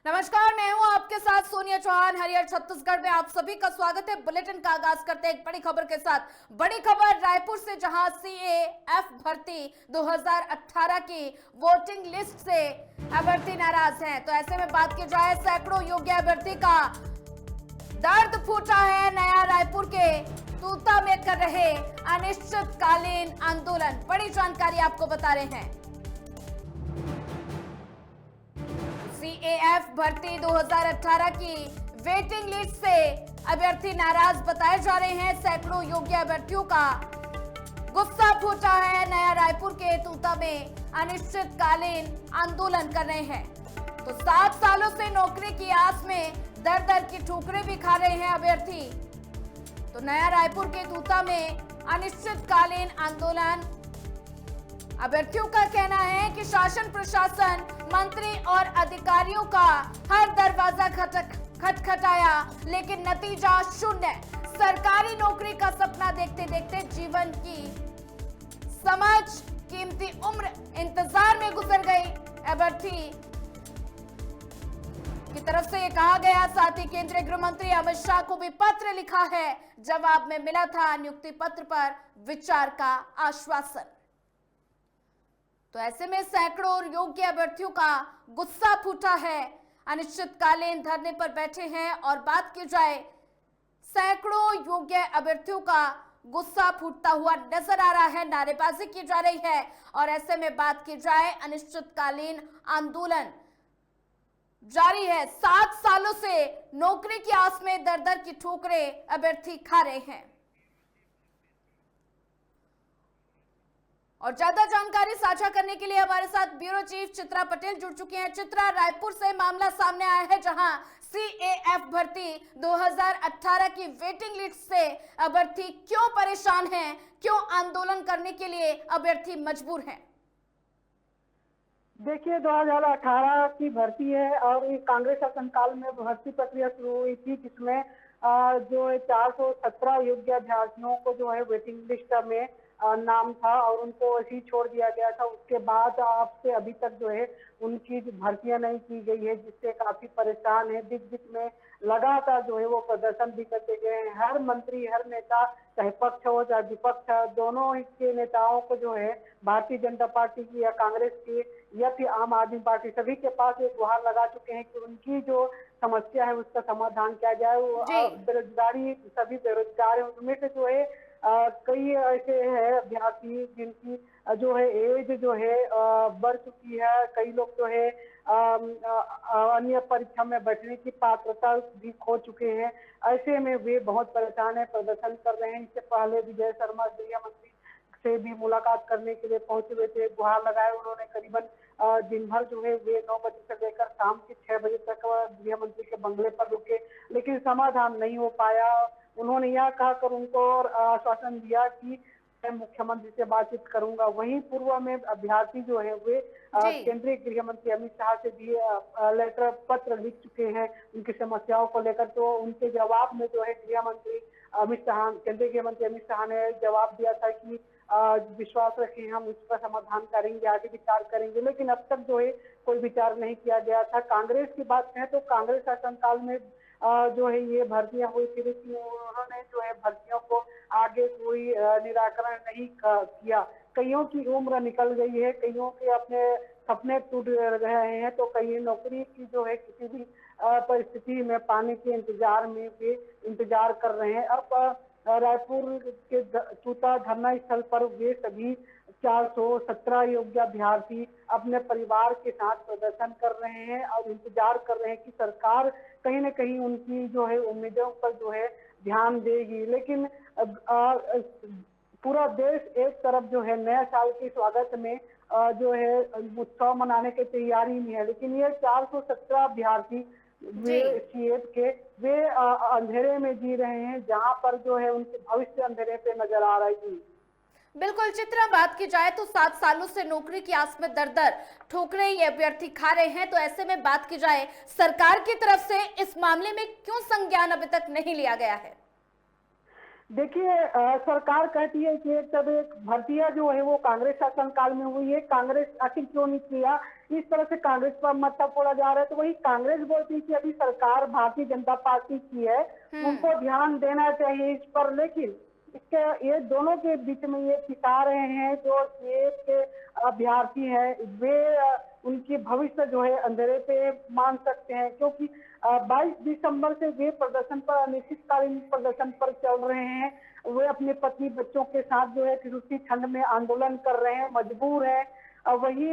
नमस्कार, मैं हूं आपके साथ सोनिया चौहान। हरियर छत्तीसगढ़ में आप सभी का स्वागत है। बुलेटिन का आगाज करते हैं एक बड़ी खबर के साथ। बड़ी खबर रायपुर से, जहां सीएएफ भर्ती 2018 की वोटिंग लिस्ट से अभ्यर्थी नाराज हैं। तो ऐसे में बात की जाए, सैकड़ों योग्य अभ्यर्थी का दर्द फूटा है। नया रायपुर के तूता में कर रहे अनिश्चितकालीन आंदोलन। बड़ी जानकारी आपको बता रहे हैं। सीएएफ भर्ती 2018 की वेटिंग लिस्ट से अभ्यर्थी नाराज बताए जा रहे हैं। सैकड़ों योग्य अभ्यर्थियों का गुस्सा फूटा है। नया रायपुर के तूता में अनिश्चितकालीन आंदोलन कर रहे हैं। तो 7 सालों से नौकरी की आस में दर दर की ठोकरें भी खा रहे हैं अभ्यर्थी। तो नया रायपुर के तूता में अनिश्चितकालीन आंदोलन। अभ्यर्थियों का कहना है कि शासन प्रशासन, मंत्री और अधिकारियों का हर दरवाजा खटखटाया, लेकिन नतीजा शून्य। सरकारी नौकरी का सपना देखते देखते जीवन की समझ, कीमती उम्र इंतजार में गुजर गई। अभ्यर्थी की तरफ से ये कहा गया। साथ ही केंद्रीय गृह मंत्री अमित शाह को भी पत्र लिखा है। जवाब में मिला था नियुक्ति पत्र पर विचार का आश्वासन। तो ऐसे में सैकड़ों योग्य अभ्यर्थियों का गुस्सा फूटा है। अनिश्चितकालीन धरने पर बैठे हैं। और बात की जाए, सैकड़ों योग्य अभ्यर्थियों का गुस्सा फूटता हुआ नजर आ रहा है। नारेबाजी की जा रही है। और ऐसे में बात की जाए, अनिश्चितकालीन आंदोलन जारी है। 7 सालों से नौकरी की आस में दर दर की ठोकरें अभ्यर्थी खा रहे हैं। और ज्यादा जानकारी साझा करने के लिए हमारे साथ ब्यूरो चीफ चित्रा पटेल जुड़ चुकी हैं। चित्रा, रायपुर से मामला सामने आया है, जहां सीएएफ भर्ती 2018 की वेटिंग लिस्ट से अभ्यर्थी क्यों परेशान हैं, क्यों आंदोलन करने के लिए अभ्यर्थी मजबूर हैं? देखिए, 2018 की भर्ती है और ये कांग्रेस शासनकाल में भर्ती प्रक्रिया शुरू हुई थी, जिसमें जो 417 योग्य अभ्यर्थियों को जो है वेटिंग लिस्ट में नाम था और उनको ऐसे ही छोड़ दिया गया था। उसके बाद अब से अभी तक जो है उनकी भर्तियां नहीं की गई है, जिससे काफी परेशान है। बीच बीच में लगातार जो है वो प्रदर्शन भी करते गए हैं। हर मंत्री, हर नेता, चाहे पक्ष हो चाहे विपक्ष, दोनों ही के नेताओं को जो है भारतीय जनता पार्टी की या कांग्रेस की या फिर आम आदमी पार्टी, सभी के पास एक गुहार लगा चुके हैं कि उनकी जो समस्या है उसका समाधान किया जाए। वो बेरोजगारी, सभी बेरोजगार है, उनमें से जो है कई ऐसे हैं अभ्यर्थी जिनकी जो है एज जो है बढ़ चुकी है। कई लोग जो है अन्य परीक्षा में बैठने की पात्रता भी खो चुके हैं। ऐसे में वे बहुत परेशान है, प्रदर्शन कर रहे हैं। इससे पहले विजय शर्मा गृह मंत्री से भी मुलाकात करने के लिए पहुंचे हुए थे, गुहार लगाए उन्होंने। करीबन दिन भर जो है वे 9 बजे से लेकर शाम के 6 बजे तक गृह मंत्री के बंगले पर रुके, लेकिन समाधान नहीं हो पाया। उन्होंने यह कहकर उनको और आश्वासन दिया कि मैं मुख्यमंत्री से बातचीत करूंगा। वहीं पूर्व में अभ्यर्थी जो है वे केंद्रीय गृह मंत्री अमित शाह से भी लेटर पत्र लिख चुके हैं उनकी समस्याओं को लेकर। तो उनके जवाब में जो है गृह मंत्री अमित शाह, केंद्रीय गृह मंत्री अमित शाह ने जवाब दिया था कि विश्वास रखें, हम इसका समाधान करेंगे, आगे विचार करेंगे। लेकिन अब तक जो है कोई विचार नहीं किया गया था। कांग्रेस की बात करें तो कांग्रेस शासनकाल में जो है ये भर्तियां हुई थी, लेकिन उन्होंने जो है भर्तियों को आगे कोई निराकरण नहीं किया। कईयों की उम्र निकल गई है, कईयों के अपने सपने टूट गए हैं, तो कई नौकरी की जो है किसी भी परिस्थिति में पाने के इंतजार में वे इंतजार कर रहे हैं। अब रायपुर के तूता धरना स्थल पर वे सभी 417 योग्य अभ्यर्थी अपने परिवार के साथ प्रदर्शन कर रहे हैं और इंतजार कर रहे हैं कि सरकार कहीं न कहीं उनकी जो है उम्मीदों पर जो है ध्यान देगी। लेकिन पूरा देश एक तरफ जो है नया साल के स्वागत में जो है उत्सव मनाने की तैयारी में है, लेकिन ये 417 अभ्यर्थी वे सीएफ के वे अंधेरे में जी रहे हैं, जहां पर जो है उनके भविष्य अंधेरे पे नजर आ रही है। बिल्कुल चित्रा, बात की जाए तो 7 सालों से नौकरी की आस में दर दर ठोकरें ये अभ्यर्थी खा रहे हैं। तो ऐसे में बात की जाए, सरकार की तरफ से इस मामले में क्यों संज्ञान अभी तक नहीं लिया गया है? देखिए, सरकार कहती है कि एक भर्तियां जो है वो कांग्रेस शासन काल में हुई है, कांग्रेस आखिर क्यों नहीं किया, इस तरह से कांग्रेस पर मत्था फोड़ा जा रहा है। तो वही कांग्रेस बोलती है कि अभी सरकार भारतीय जनता पार्टी की है, उनको ध्यान देना चाहिए इस पर। लेकिन इसके ये दोनों के बीच में ये पिसा रहे हैं जो ये के अभ्यर्थी हैं, वे उनकी भविष्य जो है अंधेरे पे मान सकते हैं, क्योंकि 22 दिसंबर से वे प्रदर्शन पर, अनिश्चितकालीन प्रदर्शन पर चल रहे हैं। वे अपने पत्नी बच्चों के साथ जो है कृषि खंड में आंदोलन कर रहे हैं, मजबूर है। वही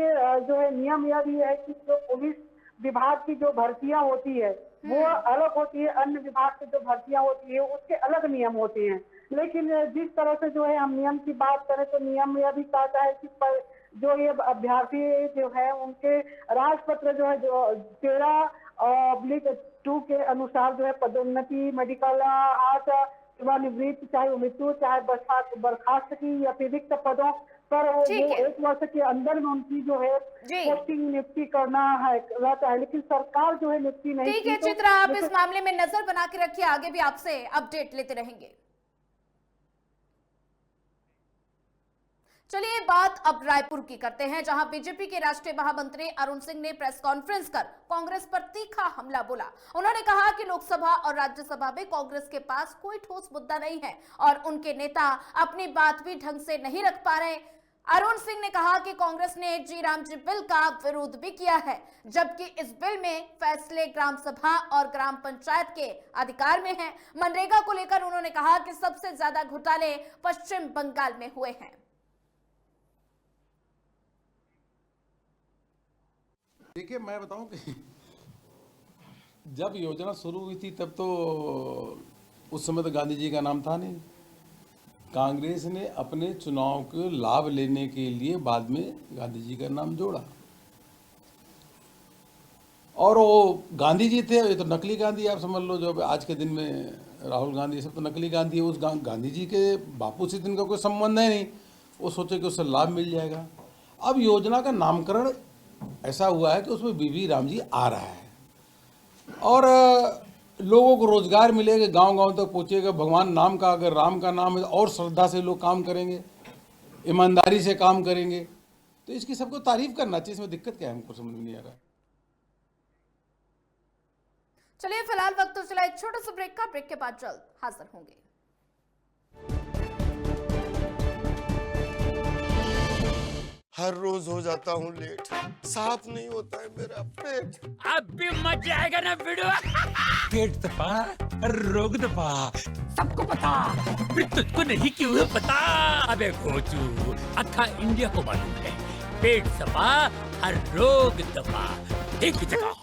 जो है नियम यह भी है कि जो पुलिस विभाग की जो भर्तियां होती है वो अलग होती है, अन्य विभाग की जो भर्तियां होती है उसके अलग नियम होते हैं। लेकिन जिस तरह से जो है हम नियम की बात करें तो नियम यह भी कहता है कि जो ये अभ्यर्थी जो है उनके राजपत्र जो है जो 13/2 के अनुसार जो है पदोन्नति, मेडिकल, आर्ट, सेवानिवृत्ति, चाहे मृत्यु, चाहे बर्खास्त की या अतिरिक्त पदों पर वो 1 वर्ष के अंदर में उनकी जो है पोस्टिंग नियुक्ति करना है रहता है। लेकिन सरकार जो है नियुक्ति नहीं। ठीक है चित्रा, आप इस मामले में नजर बना के रखिए, आगे भी आपसे अपडेट लेते रहेंगे। चलिए बात अब रायपुर की करते हैं, जहां बीजेपी के राष्ट्रीय महामंत्री अरुण सिंह ने प्रेस कॉन्फ्रेंस कर कांग्रेस पर तीखा हमला बोला। उन्होंने कहा कि लोकसभा और राज्यसभा में कांग्रेस के पास कोई ठोस मुद्दा नहीं है और उनके नेता अपनी बात भी ढंग से नहीं रख पा रहे। अरुण सिंह ने कहा कि कांग्रेस ने जी राम जी बिल का विरोध भी किया है, जबकि इस बिल में फैसले ग्राम सभा और ग्राम पंचायत के अधिकार में हैं। मनरेगा को लेकर उन्होंने कहा कि सबसे ज्यादा घोटाले पश्चिम बंगाल में हुए हैं। देखिए, मैं बताऊं कि जब योजना शुरू हुई थी तब तो उस समय तो गांधी जी का नाम था नहीं। कांग्रेस ने अपने चुनाव के लाभ लेने के लिए बाद में गांधी जी का नाम जोड़ा, और वो गांधी जी थे, ये तो नकली गांधी आप समझ लो। जो आज के दिन में राहुल गांधी सब तो नकली गांधी है। उस गांधी जी के बापू से इनका कोई संबंध है नहीं। वो सोचे कि उससे लाभ मिल जाएगा। अब योजना का नामकरण ऐसा हुआ है कि उसमें बीबी राम जी आ रहा है और लोगों को रोजगार मिलेगा, गांव-गांव तक पहुंचेगा। भगवान नाम का, अगर राम का नाम है तो और श्रद्धा से लोग काम करेंगे, ईमानदारी से काम करेंगे। तो इसकी सबको तारीफ करना चाहिए, इसमें दिक्कत क्या है, हमको समझ में नहीं आ रहा। चलिए फिलहाल वक्त तो चला एक छोटा सा ब्रेक का, ब्रेक के बाद जल्द हाजिर होंगे। हर रोज हो जाता हूँ लेट, साफ नहीं होता है मेरा पेट। अब भी मजा आएगा ना वीडियो। पेट दबा, रोग दबा, सबको पता, फिर तुझको नहीं क्यों है पता। अबे घोचू, अक्खा इंडिया को मालूम है, पेट दबा, हर रोग दबा, एक ही जगह।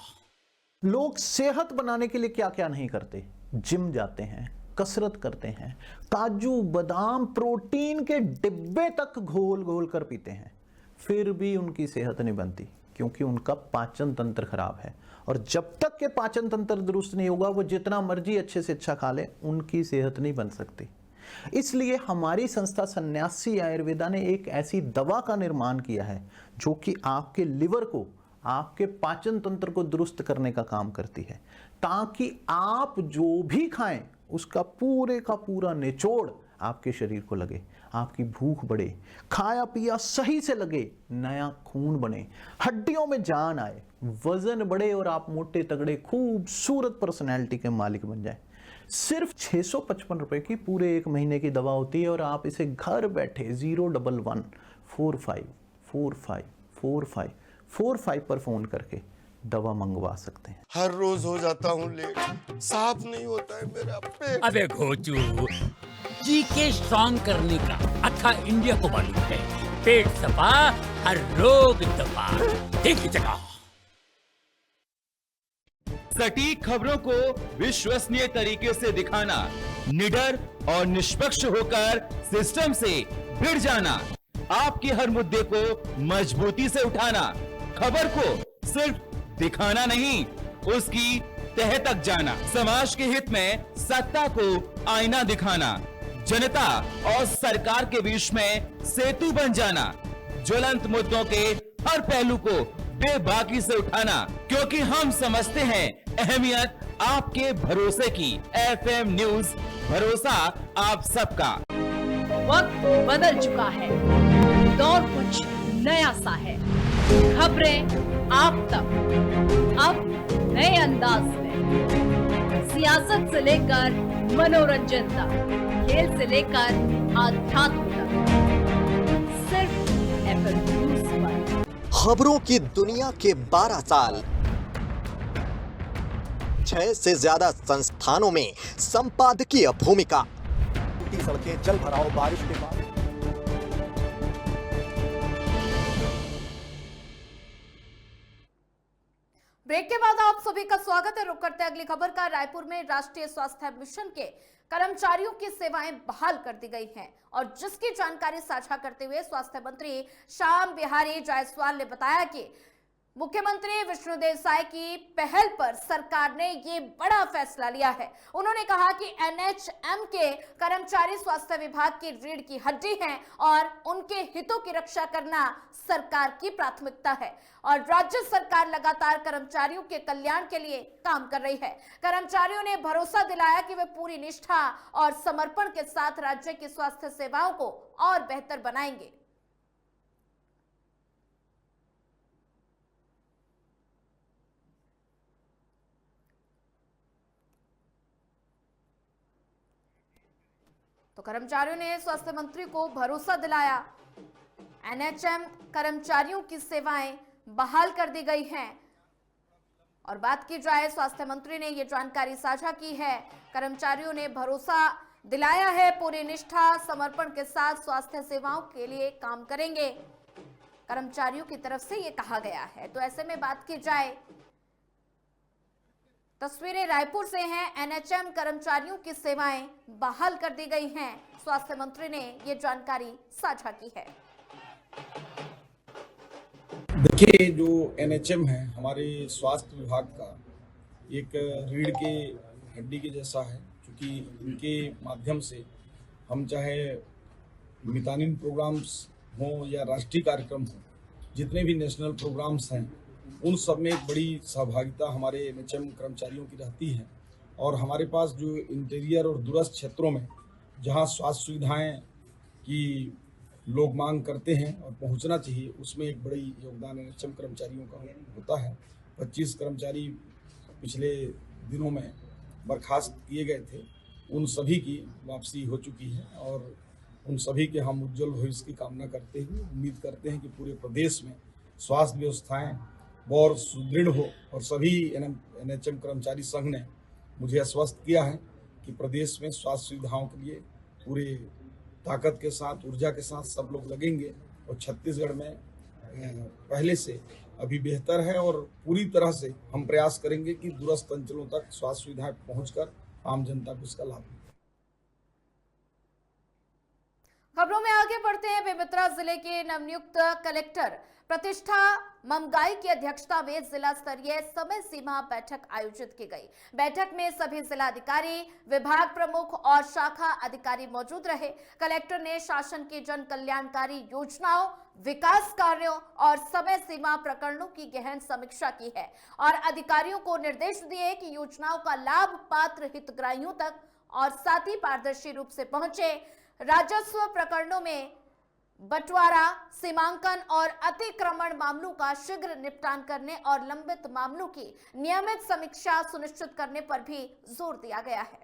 लोग सेहत बनाने के लिए क्या क्या नहीं करते। जिम जाते हैं, कसरत करते हैं, काजू बादाम प्रोटीन के डिब्बे तक घोल घोल कर पीते हैं, फिर भी उनकी सेहत नहीं बनती, क्योंकि उनका पाचन तंत्र खराब है। और जब तक के पाचन तंत्र दुरुस्त नहीं होगा, वो जितना मर्जी अच्छे से अच्छा खा ले, उनकी सेहत नहीं बन सकती। इसलिए हमारी संस्था सन्यासी आयुर्वेदा ने एक ऐसी दवा का निर्माण किया है जो कि आपके लिवर को, आपके पाचन तंत्र को दुरुस्त करने का काम करती है, ताकि आप जो भी खाएं उसका पूरे का पूरा निचोड़ आपके शरीर को लगे, आपकी भूख बढ़े, खाया पिया सही से लगे, नया खून बने, हड्डियों में जान आए, वजन बढ़े और आप मोटे तगड़े खूबसूरत पर्सनैलिटी के मालिक बन जाए। सिर्फ 655 रुपए की पूरे 1 महीने की दवा होती है और आप इसे घर बैठे 01145454545 पर फोन करके दवा मंगवा सकते हैं। हर रोज हो जाता हूँ लेट, साफ नहीं होता है मेरा पेट। अबे घोचू, जीके स्ट्रॉन्ग करने का अक्खा इंडिया को मालूम है, पेट दबा, हर रोग दबा, एक ही जगह। सटीक खबरों को विश्वसनीय तरीके से दिखाना, निडर और निष्पक्ष होकर सिस्टम से भिड़ जाना, आपके हर मुद्दे को मजबूती से उठाना, खबर को सिर्फ दिखाना नहीं, उसकी तह तक जाना, समाज के हित में सत्ता को आईना दिखाना, जनता और सरकार के बीच में सेतु बन जाना, ज्वलंत मुद्दों के हर पहलू को बेबाकी से उठाना, क्योंकि हम समझते हैं अहमियत आपके भरोसे की। FM न्यूज भरोसा आप सबका। वक्त बदल चुका है, दौर कुछ नया सा है। खबरें आप तक अब नए अंदाज में, सियासत से लेकर मनोरंजन तक, खेल से लेकर आध्यात्म तक, सिर्फ FM न्यूज़ पर। खबरों की दुनिया के 12 साल, 6 से ज्यादा संस्थानों में संपादकीय भूमिका, सड़कें, जल भराव, बारिश के बाद। ब्रेक के बाद आप सभी का स्वागत है। रुक करते हैं अगली खबर का। रायपुर में राष्ट्रीय स्वास्थ्य मिशन के कर्मचारियों की सेवाएं बहाल कर दी गई हैं और जिसकी जानकारी साझा करते हुए स्वास्थ्य मंत्री श्याम बिहारी जायसवाल ने बताया कि मुख्यमंत्री विष्णुदेव साय की पहल पर सरकार ने ये बड़ा फैसला लिया है। उन्होंने कहा कि एनएचएम के कर्मचारी स्वास्थ्य विभाग की रीढ़ की हड्डी हैं और उनके हितों की रक्षा करना सरकार की प्राथमिकता है और राज्य सरकार लगातार कर्मचारियों के कल्याण के लिए काम कर रही है। कर्मचारियों ने भरोसा दिलाया कि वे पूरी निष्ठा और समर्पण के साथ राज्य की स्वास्थ्य सेवाओं को और बेहतर बनाएंगे। तो कर्मचारियों ने स्वास्थ्य मंत्री को भरोसा दिलाया। एनएचएम कर्मचारियों की सेवाएं बहाल कर दी गई हैं और बात की जाए, स्वास्थ्य मंत्री ने यह जानकारी साझा की है। कर्मचारियों ने भरोसा दिलाया है, पूरी निष्ठा समर्पण के साथ स्वास्थ्य सेवाओं के लिए काम करेंगे, कर्मचारियों की तरफ से यह कहा गया है। तो ऐसे में बात की जाए, तस्वीरें रायपुर से हैं। एनएचएम कर्मचारियों की सेवाएं बहाल कर दी गई हैं। स्वास्थ्य मंत्री ने ये जानकारी साझा की है। देखिए, जो एनएचएम है हमारे स्वास्थ्य विभाग का एक रीढ़ के हड्डी के जैसा है, क्योंकि इनके माध्यम से हम चाहे मितानिन प्रोग्राम्स हों या राष्ट्रीय कार्यक्रम हों, जितने भी नेशनल प्रोग्राम्स हैं उन सब में एक बड़ी सहभागिता हमारे एनएचएम कर्मचारियों की रहती है। और हमारे पास जो इंटीरियर और दूरस्थ क्षेत्रों में जहां स्वास्थ्य सुविधाएं की लोग मांग करते हैं और पहुंचना चाहिए, उसमें एक बड़ी योगदान एनएचएम कर्मचारियों का होता है। 25 कर्मचारी पिछले दिनों में बर्खास्त किए गए थे, उन सभी की वापसी हो चुकी है और उन सभी के हम उज्जवल भविष्य की कामना करते हुए उम्मीद करते हैं कि पूरे प्रदेश में स्वास्थ्य व्यवस्थाएं और सुदृढ़ हो। और सभी एनएचएम कर्मचारी संघ ने मुझे आश्वस्त किया है कि प्रदेश में स्वास्थ्य सुविधाओं के लिए पूरे ताकत के साथ, ऊर्जा के साथ सब लोग लगेंगे और छत्तीसगढ़ में पहले से अभी बेहतर है और पूरी तरह से हम प्रयास करेंगे कि दूरस्थ अंचलों तक स्वास्थ्य सुविधाएं पहुंचकर आम जनता को इसका लाभ मिले। खबरों में आगे बढ़ते हैं। बेमेतरा जिले के नवनियुक्त कलेक्टर प्रतिष्ठा ममगाई की अध्यक्षता में जिला स्तरीय समय सीमा बैठक आयोजित की गई। बैठक में सभी जिलाधिकारी, विभाग प्रमुख और शाखा अधिकारी मौजूद रहे। कलेक्टर ने शासन की जन कल्याणकारी योजनाओं, विकास कार्यों और समय सीमा प्रकरणों की गहन समीक्षा की है और अधिकारियों को निर्देश दिए कि योजनाओं का लाभ पात्र हितग्राहियों तक और साथ ही पारदर्शी रूप से पहुंचे। राजस्व प्रकरणों में बंटवारा, सीमांकन और अतिक्रमण मामलों का शीघ्र निपटान करने और लंबित मामलों की नियमित समीक्षा सुनिश्चित करने पर भी जोर दिया गया है।